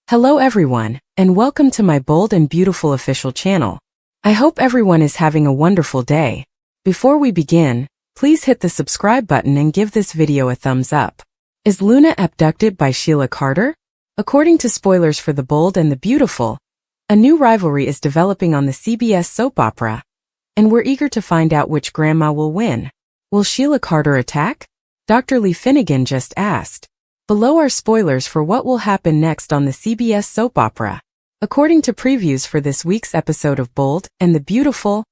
Hello everyone, and welcome to my bold and beautiful official channel. I hope everyone is having a wonderful day. Before we begin, please hit the subscribe button and give this video a thumbs up. Is Luna abducted by Sheila Carter? According to spoilers for The Bold and the Beautiful, a new rivalry is developing on the CBS soap opera, and we're eager to find out which grandma will win. Will Sheila Carter attack? Dr. Lee Finnegan just asked. Below are spoilers for what will happen next on the CBS soap opera. According to previews for this week's episode of Bold and the Beautiful,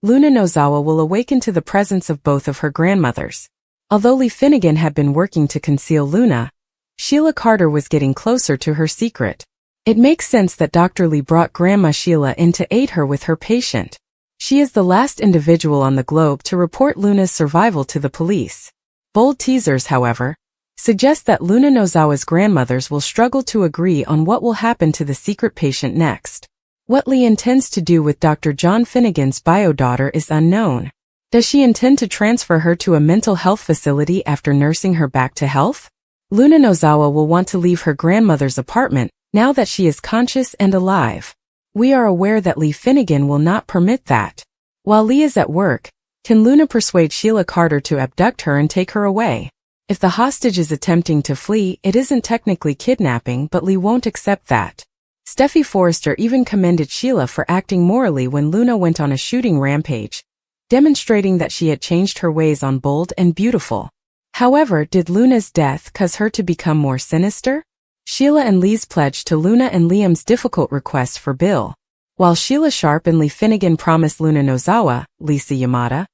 Luna Nozawa will awaken to the presence of both of her grandmothers. Although Lee Finnegan had been working to conceal Luna, Sheila Carter was getting closer to her secret. It makes sense that Dr. Lee brought Grandma Sheila in to aid her with her patient. She is the last individual on the globe to report Luna's survival to the police. Bold teasers, however, suggest that Luna Nozawa's grandmothers will struggle to agree on what will happen to the secret patient next. What Lee intends to do with Dr. John Finnegan's bio daughter is unknown. Does she intend to transfer her to a mental health facility after nursing her back to health? Luna Nozawa will want to leave her grandmother's apartment now that she is conscious and alive. We are aware that Lee Finnegan will not permit that. While Lee is at work, can Luna persuade Sheila Carter to abduct her and take her away? If the hostage is attempting to flee, it isn't technically kidnapping, but Lee won't accept that. Steffi Forrester even commended Sheila for acting morally when Luna went on a shooting rampage, demonstrating that she had changed her ways on Bold and Beautiful. However, did Luna's death cause her to become more sinister? Sheila and Lee's pledge to Luna and Liam's difficult request for Bill. While Sheila Sharp and Lee Finnegan promised Luna Nozawa, Lisa Yamada,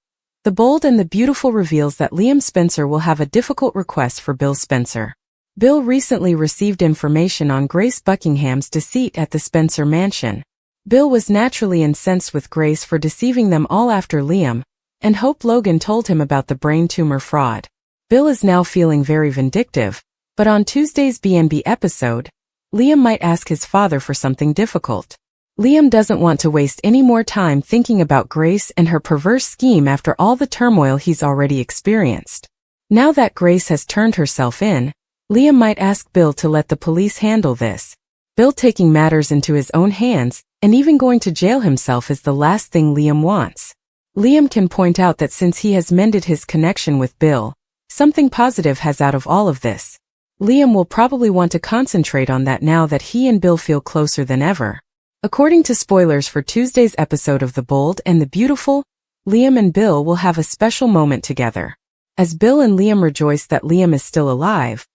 The Bold and the Beautiful reveals that Liam Spencer will have a difficult request for Bill Spencer. Bill recently received information on Grace Buckingham's deceit at the Spencer mansion. Bill was naturally incensed with Grace for deceiving them all after Liam, and Hope Logan told him about the brain tumor fraud. Bill is now feeling very vindictive, but on Tuesday's B&B episode, Liam might ask his father for something difficult. Liam doesn't want to waste any more time thinking about Grace and her perverse scheme after all the turmoil he's already experienced. Now that Grace has turned herself in, Liam might ask Bill to let the police handle this. Bill taking matters into his own hands and even going to jail himself is the last thing Liam wants. Liam can point out that since he has mended his connection with Bill, something positive has out of all of this. Liam will probably want to concentrate on that now that he and Bill feel closer than ever. According to spoilers for Tuesday's episode of The Bold and the Beautiful, Liam and Bill will have a special moment together. As Bill and Liam rejoice that Liam is still alive,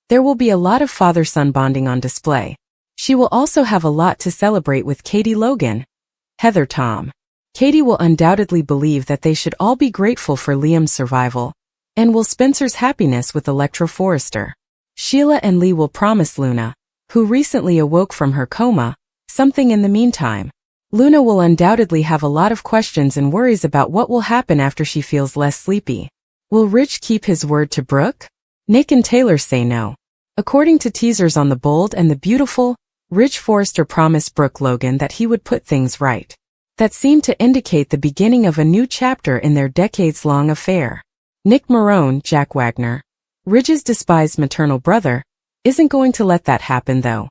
there will be a lot of father-son bonding on display. She will also have a lot to celebrate with Katie Logan, Heather Tom. Katie will undoubtedly believe that they should all be grateful for Liam's survival, and will Spencer's happiness with Electra Forrester. Sheila and Lee will promise Luna, who recently awoke from her coma, something in the meantime. Luna will undoubtedly have a lot of questions and worries about what will happen after she feels less sleepy. Will Rich keep his word to Brooke? Nick and Taylor say no. According to teasers on The Bold and the Beautiful, Rich Forrester promised Brooke Logan that he would put things right. That seemed to indicate the beginning of a new chapter in their decades-long affair. Nick Marone, Jack Wagner, Ridge's despised maternal brother, isn't going to let that happen though.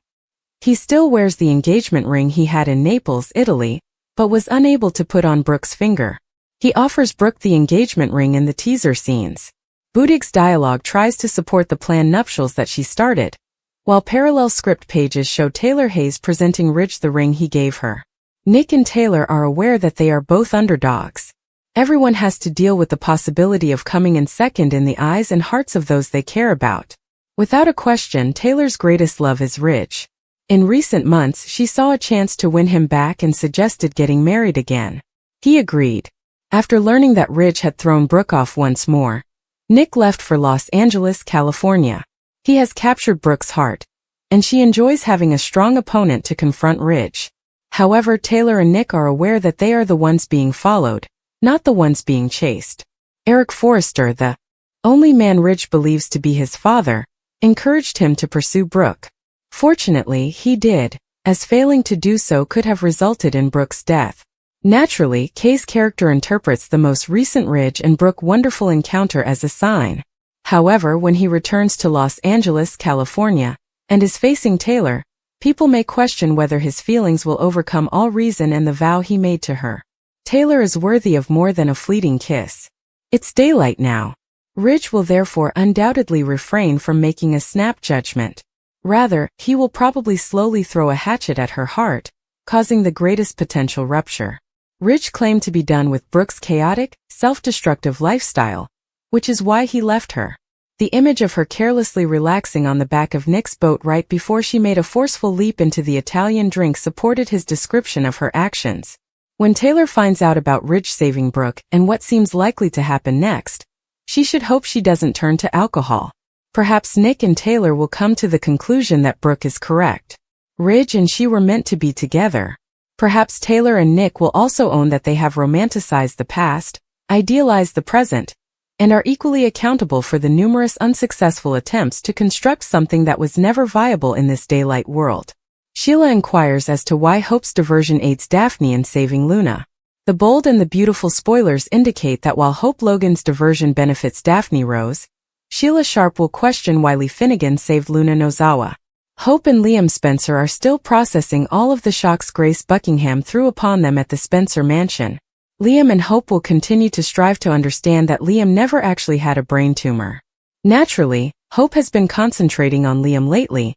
He still wears the engagement ring he had in Naples, Italy, but was unable to put on Brooke's finger. He offers Brooke the engagement ring in the teaser scenes. Budig's dialogue tries to support the planned nuptials that she started, while parallel script pages show Taylor Hayes presenting Ridge the ring he gave her. Nick and Taylor are aware that they are both underdogs. Everyone has to deal with the possibility of coming in second in the eyes and hearts of those they care about. Without a question, Taylor's greatest love is Ridge. In recent months, she saw a chance to win him back and suggested getting married again. He agreed. After learning that Ridge had thrown Brooke off once more, Nick left for Los Angeles, California. He has captured Brooke's heart, and she enjoys having a strong opponent to confront Ridge. However, Taylor and Nick are aware that they are the ones being followed, not the ones being chased. Eric Forrester, the only man Ridge believes to be his father, encouraged him to pursue Brooke. Fortunately, he did, as failing to do so could have resulted in Brooke's death. Naturally, Kay's character interprets the most recent Ridge and Brooke wonderful encounter as a sign. However, when he returns to Los Angeles, California, and is facing Taylor, People may question whether his feelings will overcome all reason and the vow he made to her. Taylor is worthy of more than a fleeting kiss. It's daylight now. Ridge will therefore undoubtedly refrain from making a snap judgment. Rather, he will probably slowly throw a hatchet at her heart, causing the greatest potential rupture. Ridge claimed to be done with Brooke's chaotic, self-destructive lifestyle, which is why he left her. The image of her carelessly relaxing on the back of Nick's boat right before she made a forceful leap into the Italian drink supported his description of her actions. When Taylor finds out about Ridge saving Brooke and what seems likely to happen next, she should hope she doesn't turn to alcohol. Perhaps Nick and Taylor will come to the conclusion that Brooke is correct. Ridge and she were meant to be together. Perhaps Taylor and Nick will also own that they have romanticized the past, idealized the present, and are equally accountable for the numerous unsuccessful attempts to construct something that was never viable in this daylight world. Sheila inquires as to why Hope's diversion aids Daphne in saving Luna. The bold and the beautiful spoilers indicate that while Hope Logan's diversion benefits Daphne Rose, Sheila Sharp will question why Lee Finnegan saved Luna Nozawa. Hope and Liam Spencer are still processing all of the shocks Grace Buckingham threw upon them at the Spencer mansion. Liam and Hope will continue to strive to understand that Liam never actually had a brain tumor. Naturally, Hope has been concentrating on Liam lately,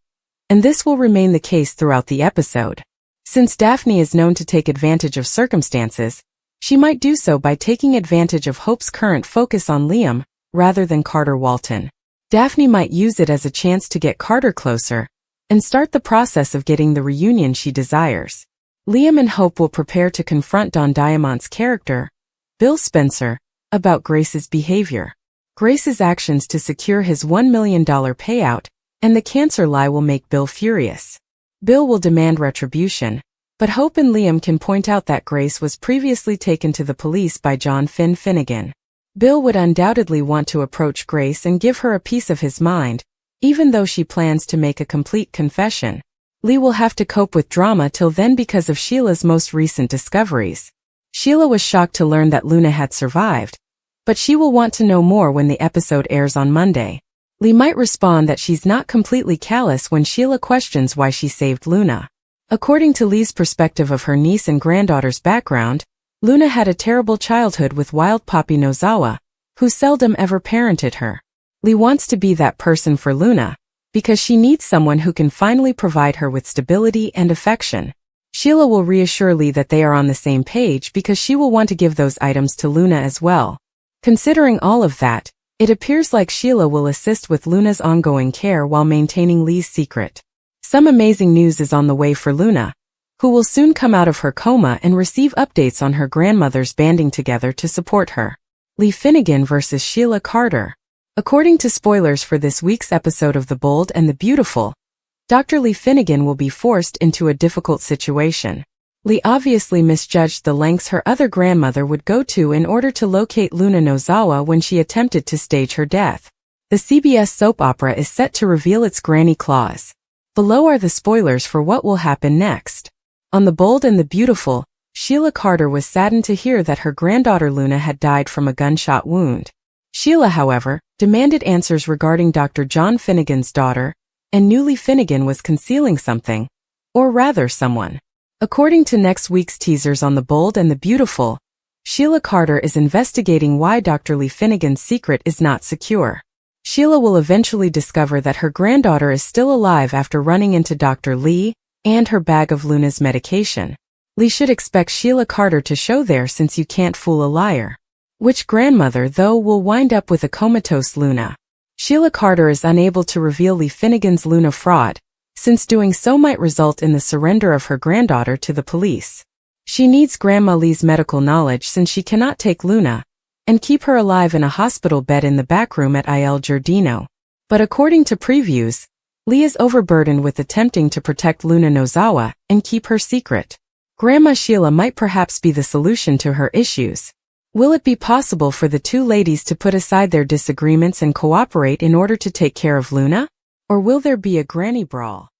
and this will remain the case throughout the episode. Since Daphne is known to take advantage of circumstances, she might do so by taking advantage of Hope's current focus on Liam, rather than Carter Walton. Daphne might use it as a chance to get Carter closer, and start the process of getting the reunion she desires. Liam and Hope will prepare to confront Don Diamant's character, Bill Spencer, about Grace's behavior. Grace's actions to secure his $1 million payout, and the cancer lie will make Bill furious. Bill will demand retribution, but Hope and Liam can point out that Grace was previously taken to the police by John Finnegan. Bill would undoubtedly want to approach Grace and give her a piece of his mind, even though she plans to make a complete confession. Lee will have to cope with drama till then because of Sheila's most recent discoveries. Sheila was shocked to learn that Luna had survived, but she will want to know more when the episode airs on Monday. Lee might respond that she's not completely callous when Sheila questions why she saved Luna. According to Lee's perspective of her niece and granddaughter's background, Luna had a terrible childhood with Wild Poppy Nozawa, who seldom ever parented her. Lee wants to be that person for Luna, because she needs someone who can finally provide her with stability and affection. Sheila will reassure Lee that they are on the same page because she will want to give those items to Luna as well. Considering all of that, it appears like Sheila will assist with Luna's ongoing care while maintaining Lee's secret. Some amazing news is on the way for Luna, who will soon come out of her coma and receive updates on her grandmother's banding together to support her. Lee Finnegan versus Sheila Carter. According to spoilers for this week's episode of The Bold and the Beautiful, Dr. Lee Finnegan will be forced into a difficult situation. Lee obviously misjudged the lengths her other grandmother would go to in order to locate Luna Nozawa when she attempted to stage her death. The CBS soap opera is set to reveal its granny clause. Below are the spoilers for what will happen next. On The Bold and the Beautiful, Sheila Carter was saddened to hear that her granddaughter Luna had died from a gunshot wound. Sheila, however, demanded answers regarding Dr. John Finnegan's daughter, and knew Lee Finnegan was concealing something, or rather someone. According to next week's teasers on The Bold and the Beautiful, Sheila Carter is investigating why Dr. Lee Finnegan's secret is not secure. Sheila will eventually discover that her granddaughter is still alive after running into Dr. Lee and her bag of Luna's medication. Lee should expect Sheila Carter to show there since you can't fool a liar. Which grandmother, though, will wind up with a comatose Luna? Sheila Carter is unable to reveal Lee Finnegan's Luna fraud, since doing so might result in the surrender of her granddaughter to the police. She needs Grandma Lee's medical knowledge since she cannot take Luna and keep her alive in a hospital bed in the back room at Il Giardino. But according to previews, Lee is overburdened with attempting to protect Luna Nozawa and keep her secret. Grandma Sheila might perhaps be the solution to her issues. Will it be possible for the two ladies to put aside their disagreements and cooperate in order to take care of Luna? Or will there be a granny brawl?